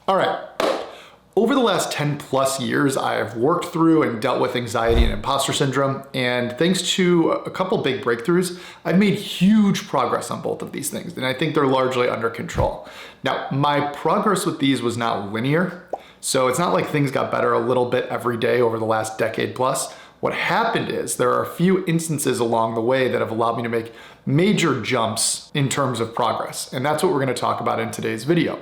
All right. Over the last 10 plus years, I've worked through and dealt with anxiety and imposter syndrome. And thanks to a couple big breakthroughs, I've made huge progress on both of these things. And I think they're largely under control. Now, my progress with these was not linear. So it's not like things got better a little bit every day over the last decade plus. What happened is there are a few instances along the way that have allowed me to make major jumps in terms of progress. And that's what we're going to talk about in today's video.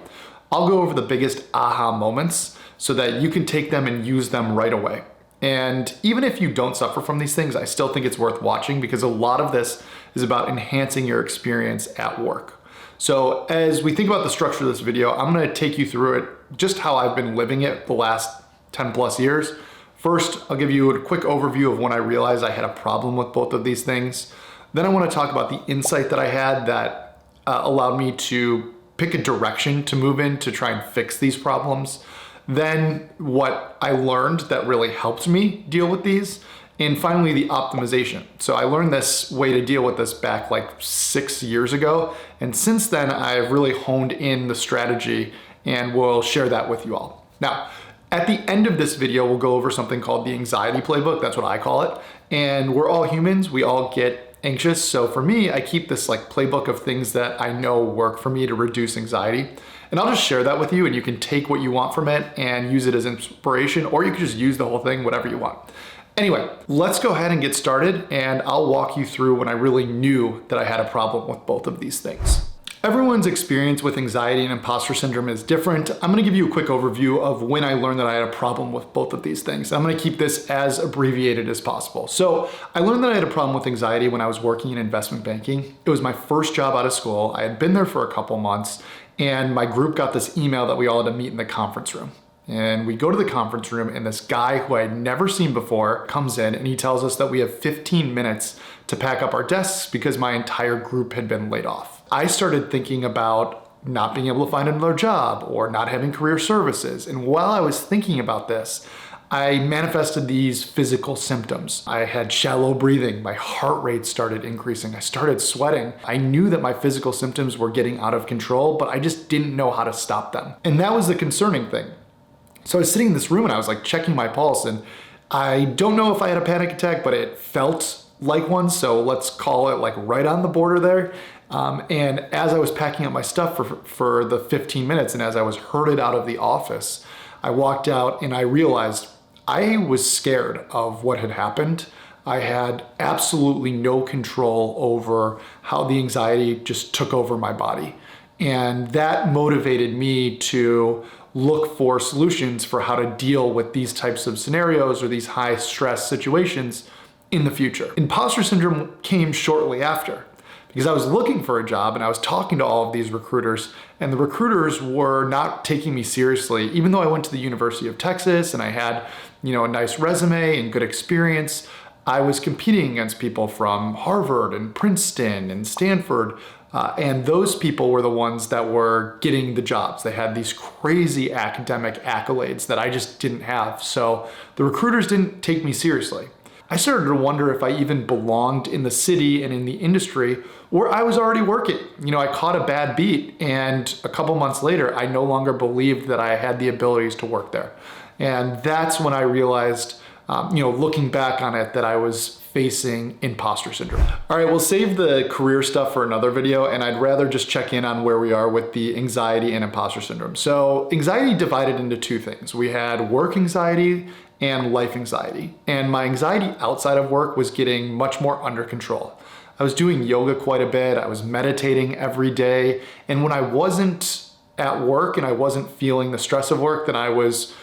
I'll go over the biggest aha moments so that you can take them and use them right away. And even if you don't suffer from these things, I still think it's worth watching because a lot of this is about enhancing your experience at work. So as we think about the structure of this video, I'm going to take you through it, just how I've been living it the last 10 plus years. First, I'll give you a quick overview of when I realized I had a problem with both of these things. Then I want to talk about the insight that I had that allowed me to pick a direction to move in to try and fix these problems. Then what I learned that really helped me deal with these. And finally, the optimization. So I learned this way to deal with this back like 6 years ago. And since then, I've really honed in the strategy and we'll share that with you all. Now, at the end of this video, we'll go over something called the anxiety playbook. That's what I call it. And we're all humans. We all get anxious. So for me, I keep this like playbook of things that I know work for me to reduce anxiety. And I'll just share that with you and you can take what you want from it and use it as inspiration, or you can just use the whole thing, whatever you want. Anyway, let's go ahead and get started and I'll walk you through when I really knew that I had a problem with both of these things. Everyone's experience with anxiety and imposter syndrome is different. I'm gonna give you a quick overview of when I learned that I had a problem with both of these things. I'm gonna keep this as abbreviated as possible. So I learned that I had a problem with anxiety when I was working in investment banking. It was my first job out of school. I had been there for a couple months and my group got this email that we all had to meet in the conference room. And we go to the conference room and this guy who I had never seen before comes in and he tells us that we have 15 minutes to pack up our desks because my entire group had been laid off. I started thinking about not being able to find another job or not having career services. And while I was thinking about this, I manifested these physical symptoms. I had shallow breathing. My heart rate started increasing. I started sweating. I knew that my physical symptoms were getting out of control, but I just didn't know how to stop them. And that was the concerning thing. So I was sitting in this room and I was like checking my pulse, and I don't know if I had a panic attack, but it felt like one. So let's call it like right on the border there. And as I was packing up my stuff for the 15 minutes and as I was herded out of the office, I walked out and I realized I was scared of what had happened. I had absolutely no control over how the anxiety just took over my body. And that motivated me to look for solutions for how to deal with these types of scenarios or these high stress situations in the future. Imposter syndrome came shortly after because I was looking for a job and I was talking to all of these recruiters, and the recruiters were not taking me seriously. Even though I went to the University of Texas and I had, a nice resume and good experience, I was competing against people from Harvard and Princeton and Stanford. And those people were the ones that were getting the jobs. They had these crazy academic accolades that I just didn't have. So the recruiters didn't take me seriously. I started to wonder if I even belonged in the city and in the industry where I was already working. I caught a bad beat, and a couple months later, I no longer believed that I had the abilities to work there. And that's when I realized, looking back on it, that I was facing imposter syndrome. All right, we'll save the career stuff for another video, and I'd rather just check in on where we are with the anxiety and imposter syndrome. So anxiety divided into two things. We had work anxiety and life anxiety. And my anxiety outside of work was getting much more under control. I was doing yoga quite a bit. I was meditating every day. And when I wasn't at work and I wasn't feeling the stress of work, then I was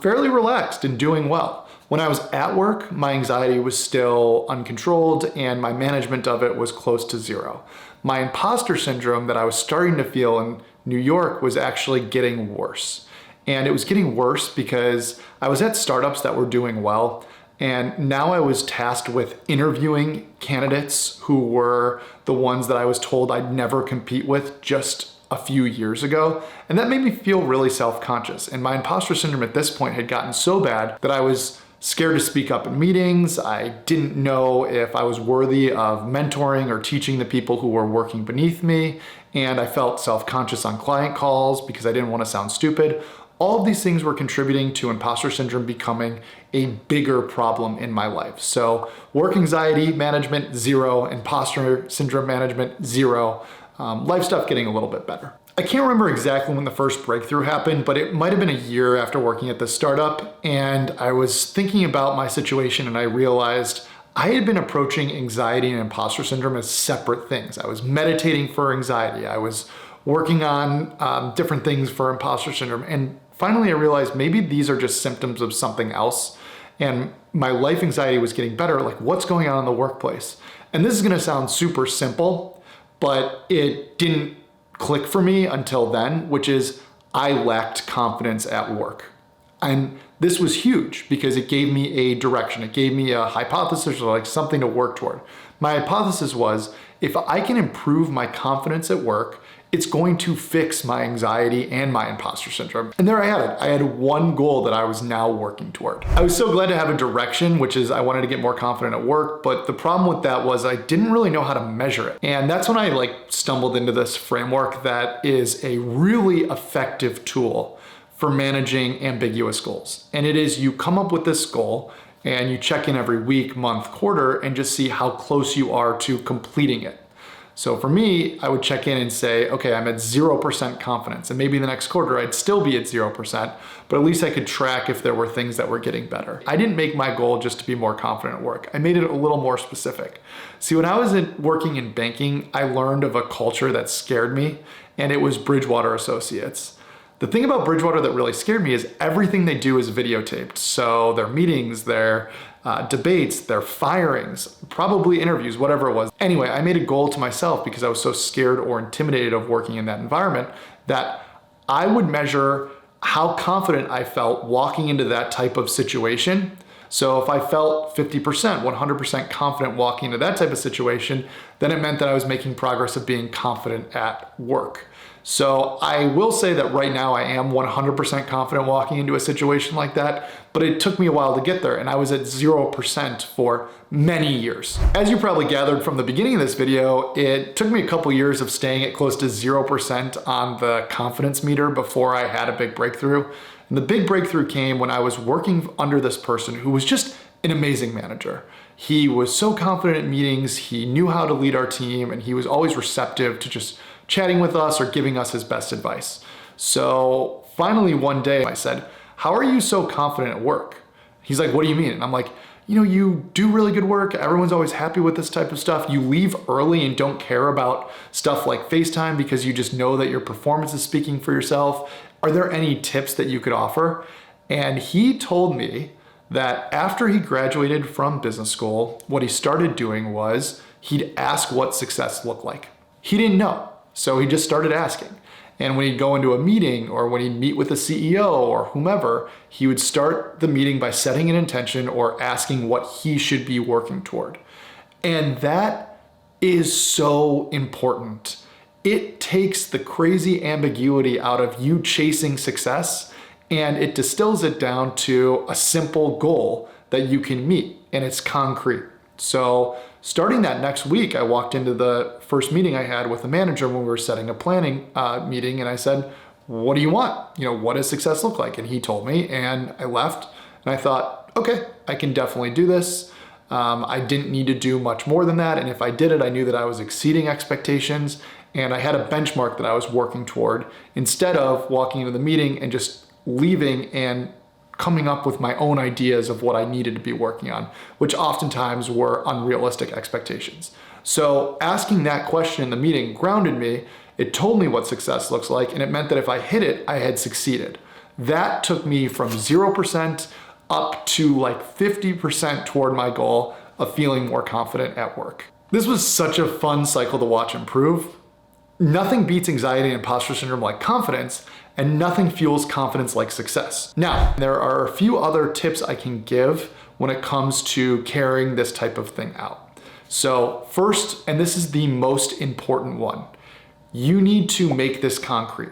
fairly relaxed and doing well. When I was at work, my anxiety was still uncontrolled and my management of it was close to zero. My imposter syndrome that I was starting to feel in New York was actually getting worse. And it was getting worse because I was at startups that were doing well. And now I was tasked with interviewing candidates who were the ones that I was told I'd never compete with just a few years ago. And that made me feel really self-conscious. And my imposter syndrome at this point had gotten so bad that I was scared to speak up in meetings. I didn't know if I was worthy of mentoring or teaching the people who were working beneath me. and I felt self-conscious on client calls because I didn't want to sound stupid. All of these things were contributing to imposter syndrome becoming a bigger problem in my life. So work anxiety management, 0. Imposter syndrome management, 0. Life stuff getting a little bit better. I can't remember exactly when the first breakthrough happened, but it might have been a year after working at this startup. And I was thinking about my situation and I realized I had been approaching anxiety and imposter syndrome as separate things. I was meditating for anxiety. I was working on different things for imposter syndrome. And finally I realized maybe these are just symptoms of something else. And my life anxiety was getting better. Like, what's going on in the workplace? And this is gonna sound super simple, but it didn't click for me until then, which is I lacked confidence at work. And this was huge because it gave me a direction. It gave me a hypothesis or like something to work toward. My hypothesis was if I can improve my confidence at work, it's going to fix my anxiety and my imposter syndrome. And there I had it. I had one goal that I was now working toward. I was so glad to have a direction, which is I wanted to get more confident at work, but the problem with that was I didn't really know how to measure it. And that's when I stumbled into this framework that is a really effective tool for managing ambiguous goals. And it is you come up with this goal and you check in every week, month, quarter, and just see how close you are to completing it. So for me, I would check in and say, okay, I'm at 0% confidence. And maybe the next quarter I'd still be at 0%, but at least I could track if there were things that were getting better. I didn't make my goal just to be more confident at work. I made it a little more specific. See, when I was working in banking, I learned of a culture that scared me, and it was Bridgewater Associates. The thing about Bridgewater that really scared me is everything they do is videotaped. So their meetings, their debates, their firings, probably interviews, whatever it was. Anyway, I made a goal to myself because I was so scared or intimidated of working in that environment that I would measure how confident I felt walking into that type of situation. So if I felt 50%, 100% confident walking into that type of situation, then it meant that I was making progress of being confident at work. So I will say that right now I am 100% confident walking into a situation like that, but it took me a while to get there, and I was at 0% for many years. As you probably gathered from the beginning of this video, it took me a couple years of staying at close to 0% on the confidence meter before I had a big breakthrough. And the big breakthrough came when I was working under this person who was just an amazing manager. He was so confident in meetings, he knew how to lead our team, and he was always receptive to just chatting with us or giving us his best advice. So finally one day I said, how are you so confident at work? He's like, what do you mean? And I'm like, you do really good work. Everyone's always happy with this type of stuff. You leave early and don't care about stuff like FaceTime because you just know that your performance is speaking for yourself. Are there any tips that you could offer? And he told me that after he graduated from business school, what he started doing was he'd ask what success looked like. He didn't know. So he just started asking. And when he'd go into a meeting or when he'd meet with a CEO or whomever, he would start the meeting by setting an intention or asking what he should be working toward. And that is so important. It takes the crazy ambiguity out of you chasing success and it distills it down to a simple goal that you can meet, and it's concrete. So starting that next week, I walked into the first meeting I had with the manager when we were setting a planning meeting, and I said, what do you want? What does success look like? And he told me, and I left, and I thought, okay, I can definitely do this. I didn't need to do much more than that, and if I did it, I knew that I was exceeding expectations, and I had a benchmark that I was working toward instead of walking into the meeting and just leaving and coming up with my own ideas of what I needed to be working on, which oftentimes were unrealistic expectations. So asking that question in the meeting grounded me. It told me what success looks like, and it meant that if I hit it, I had succeeded. That took me from 0% up to 50% toward my goal of feeling more confident at work. This was such a fun cycle to watch improve. Nothing beats anxiety and imposter syndrome like confidence, and nothing fuels confidence like success. Now, there are a few other tips I can give when it comes to carrying this type of thing out. So first, and this is the most important one, you need to make this concrete.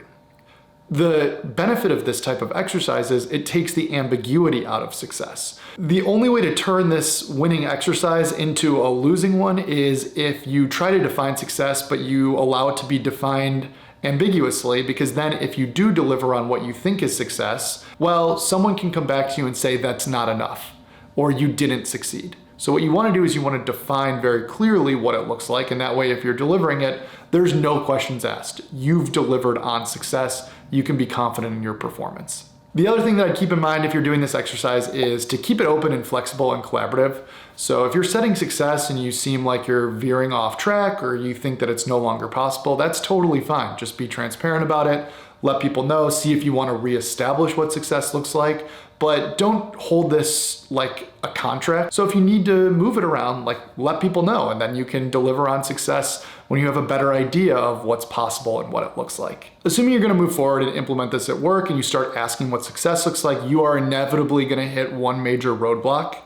The benefit of this type of exercise is it takes the ambiguity out of success. The only way to turn this winning exercise into a losing one is if you try to define success, but you allow it to be defined ambiguously, because then if you do deliver on what you think is success, well, someone can come back to you and say that's not enough, or you didn't succeed. So what you want to do is you want to define very clearly what it looks like, and that way if you're delivering it, there's no questions asked. You've delivered on success. You can be confident in your performance. The other thing that I'd keep in mind if you're doing this exercise is to keep it open and flexible and collaborative. So if you're setting success and you seem like you're veering off track or you think that it's no longer possible, that's totally fine. Just be transparent about it. Let people know, see if you want to reestablish what success looks like, but don't hold this like a contract. So if you need to move it around, like let people know, and then you can deliver on success when you have a better idea of what's possible and what it looks like. Assuming you're going to move forward and implement this at work and you start asking what success looks like, you are inevitably going to hit one major roadblock.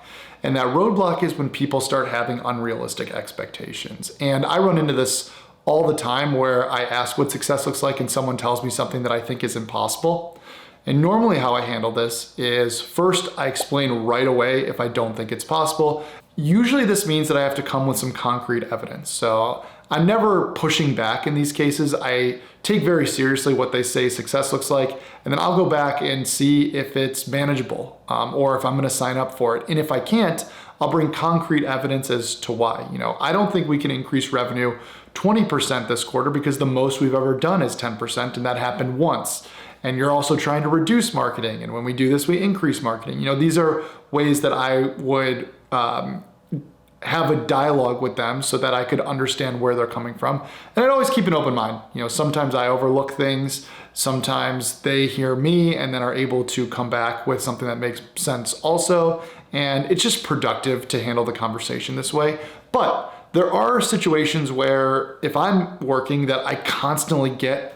And that roadblock is when people start having unrealistic expectations. And I run into this all the time where I ask what success looks like and someone tells me something that I think is impossible. And normally how I handle this is first I explain right away if I don't think it's possible. Usually this means that I have to come with some concrete evidence. So I'm never pushing back in these cases. I take very seriously what they say success looks like, and then I'll go back and see if it's manageable or if I'm gonna sign up for it. And if I can't, I'll bring concrete evidence as to why. I don't think we can increase revenue 20% this quarter because the most we've ever done is 10%, and that happened once. And you're also trying to reduce marketing, and when we do this, we increase marketing. These are ways that I would have a dialogue with them so that I could understand where they're coming from. And I'd always keep an open mind. Sometimes I overlook things, sometimes they hear me and then are able to come back with something that makes sense also. And it's just productive to handle the conversation this way. But there are situations where if I'm working that I constantly get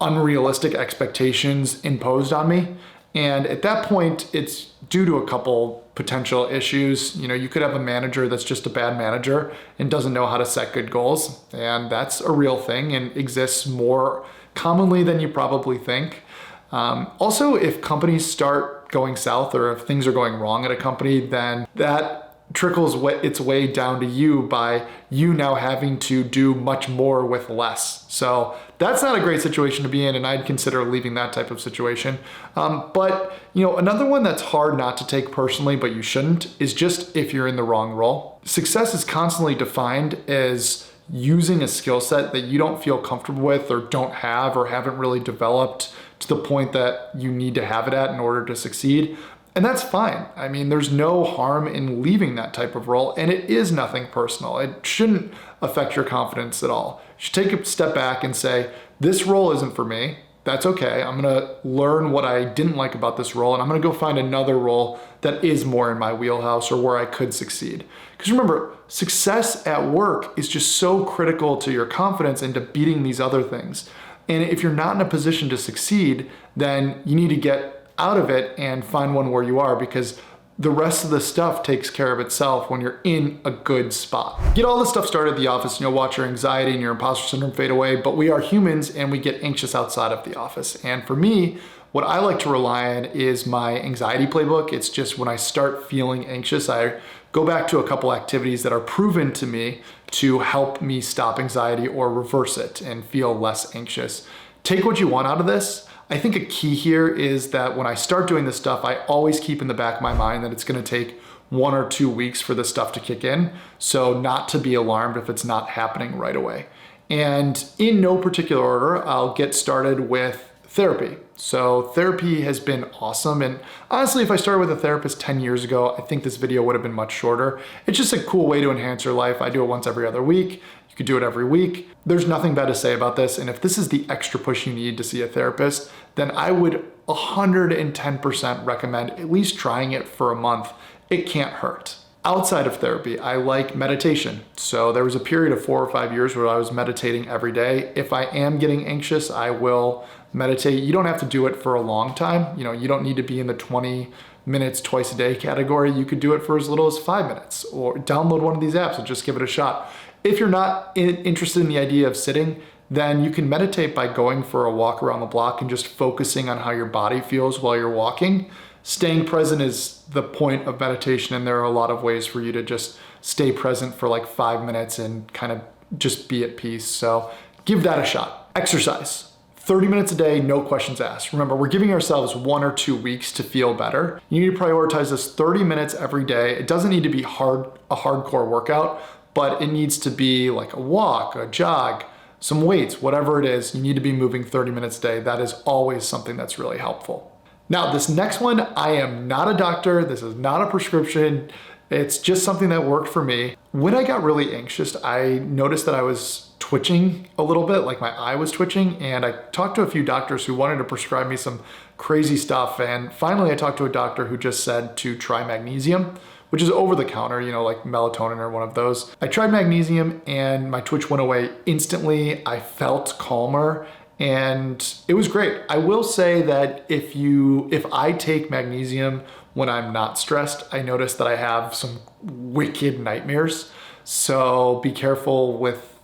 unrealistic expectations imposed on me. And at that point, it's due to a couple potential issues. You could have a manager that's just a bad manager and doesn't know how to set good goals. And that's a real thing and exists more commonly than you probably think. Also, if companies start going south or if things are going wrong at a company, then that trickles its way down to you by you now having to do much more with less. So that's not a great situation to be in, and I'd consider leaving that type of situation. But another one that's hard not to take personally, but you shouldn't, is just if you're in the wrong role. Success is constantly defined as using a skill set that you don't feel comfortable with or don't have or haven't really developed to the point that you need to have it at in order to succeed. And that's fine. There's no harm in leaving that type of role, and it is nothing personal. It shouldn't affect your confidence at all. You should take a step back and say, this role isn't for me. That's okay. I'm gonna learn what I didn't like about this role, and I'm gonna go find another role that is more in my wheelhouse or where I could succeed. Because remember, success at work is just so critical to your confidence and to beating these other things. And if you're not in a position to succeed, then you need to get out of it and find one where you are, because the rest of the stuff takes care of itself when you're in a good spot. Get all this stuff started at the office and you'll watch your anxiety and your imposter syndrome fade away, but we are humans and we get anxious outside of the office. And for me, what I like to rely on is my anxiety playbook. It's just when I start feeling anxious, I go back to a couple activities that are proven to me to help me stop anxiety or reverse it and feel less anxious. Take what you want out of this. I think a key here is that when I start doing this stuff, I always keep in the back of my mind that it's gonna take 1 or 2 weeks for this stuff to kick in. So not to be alarmed if it's not happening right away. And in no particular order, I'll get started with therapy. So therapy has been awesome. And honestly, if I started with a therapist 10 years ago, I think this video would have been much shorter. It's just a cool way to enhance your life. I do it once every other week. You could do it every week. There's nothing bad to say about this. And if this is the extra push you need to see a therapist, then I would 110% recommend at least trying it for a month. It can't hurt. Outside of therapy, I like meditation. So there was a period of 4 or 5 years where I was meditating every day. If I am getting anxious, I will meditate. You don't have to do it for a long time. You don't need to be in the 20 minutes twice a day category. You could do it for as little as 5 minutes, or download one of these apps and just give it a shot. If you're not interested in the idea of sitting, then you can meditate by going for a walk around the block and just focusing on how your body feels while you're walking. Staying present is the point of meditation, and there are a lot of ways for you to just stay present for like 5 minutes and kind of just be at peace. So give that a shot. Exercise. 30 minutes a day, no questions asked. Remember, we're giving ourselves 1 or 2 weeks to feel better. You need to prioritize this 30 minutes every day. It doesn't need to be a hardcore workout, but it needs to be like a walk, a jog, some weights, whatever it is. You need to be moving 30 minutes a day. That is always something that's really helpful. Now, this next one, I am not a doctor. This is not a prescription. It's just something that worked for me. When I got really anxious, I noticed that I was twitching a little bit, like my eye was twitching, and I talked to a few doctors who wanted to prescribe me some crazy stuff, and finally I talked to a doctor who just said to try magnesium, which is over the counter, you know, like melatonin or one of those. I tried magnesium and my twitch went away instantly. I felt calmer and it was great. I will say that if I take magnesium when I'm not stressed, I notice that I have some wicked nightmares. So be careful with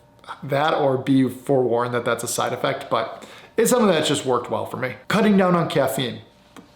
that, or be forewarned that that's a side effect, but it's something that's just worked well for me. Cutting down on caffeine.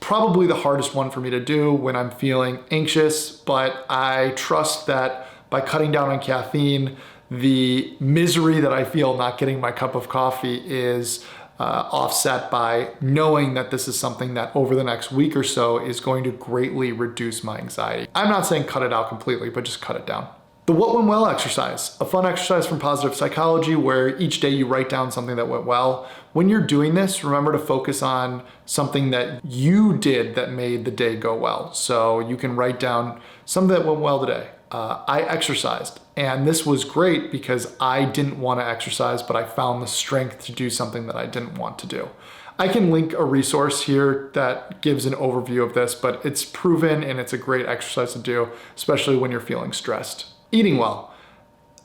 Probably the hardest one for me to do when I'm feeling anxious, but I trust that by cutting down on caffeine, the misery that I feel not getting my cup of coffee is offset by knowing that this is something that over the next week or so is going to greatly reduce my anxiety. I'm not saying cut it out completely, but just cut it down. The What Went Well exercise, a fun exercise from positive psychology where each day you write down something that went well. When you're doing this, remember to focus on something that you did that made the day go well. So you can write down something that went well today. I exercised, and this was great because I didn't want to exercise, but I found the strength to do something that I didn't want to do. I can link a resource here that gives an overview of this, but it's proven and it's a great exercise to do, especially when you're feeling stressed. Eating well.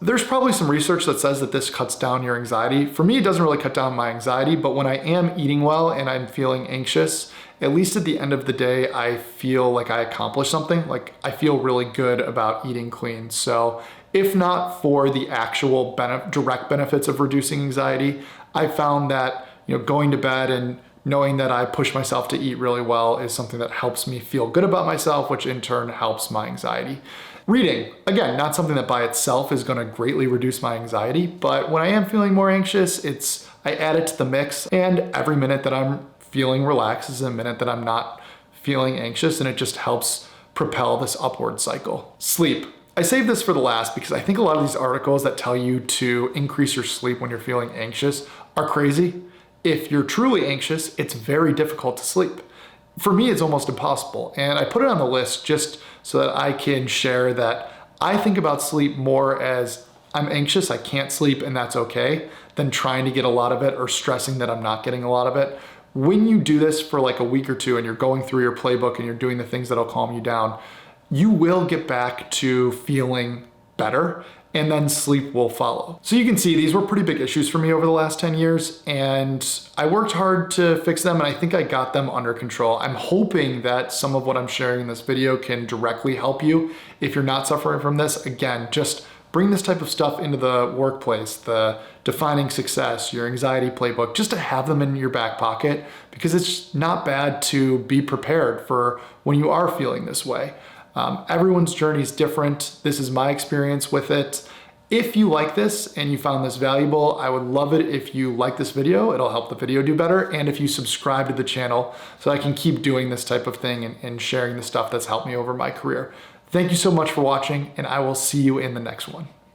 There's probably some research that says that this cuts down your anxiety. For me, it doesn't really cut down my anxiety, but when I am eating well and I'm feeling anxious, at least at the end of the day, I feel like I accomplished something. Like I feel really good about eating clean. So if not for the actual direct benefits of reducing anxiety, I found that, you know, going to bed and knowing that I push myself to eat really well is something that helps me feel good about myself, which in turn helps my anxiety. Reading, again, not something that by itself is going to greatly reduce my anxiety, but when I am feeling more anxious, I add it to the mix, and every minute that I'm feeling relaxed is a minute that I'm not feeling anxious, and it just helps propel this upward cycle. Sleep. I saved this for the last because I think a lot of these articles that tell you to increase your sleep when you're feeling anxious are crazy. If you're truly anxious, it's very difficult to sleep. For me, it's almost impossible, and I put it on the list just so that I can share that I think about sleep more as I'm anxious, I can't sleep, and that's okay, than trying to get a lot of it or stressing that I'm not getting a lot of it. When you do this for like a week or two and you're going through your playbook and you're doing the things that'll calm you down, you will get back to feeling better, and then sleep will follow. So you can see these were pretty big issues for me over the last 10 years, and I worked hard to fix them, and I think I got them under control. I'm hoping that some of what I'm sharing in this video can directly help you. If you're not suffering from this, again, just bring this type of stuff into the workplace, the defining success, your anxiety playbook, just to have them in your back pocket, because it's not bad to be prepared for when you are feeling this way. Everyone's journey is different. This is my experience with it. If you like this and you found this valuable, I would love it if you like this video. It'll help the video do better. And if you subscribe to the channel so I can keep doing this type of thing and sharing the stuff that's helped me over my career. Thank you so much for watching, and I will see you in the next one.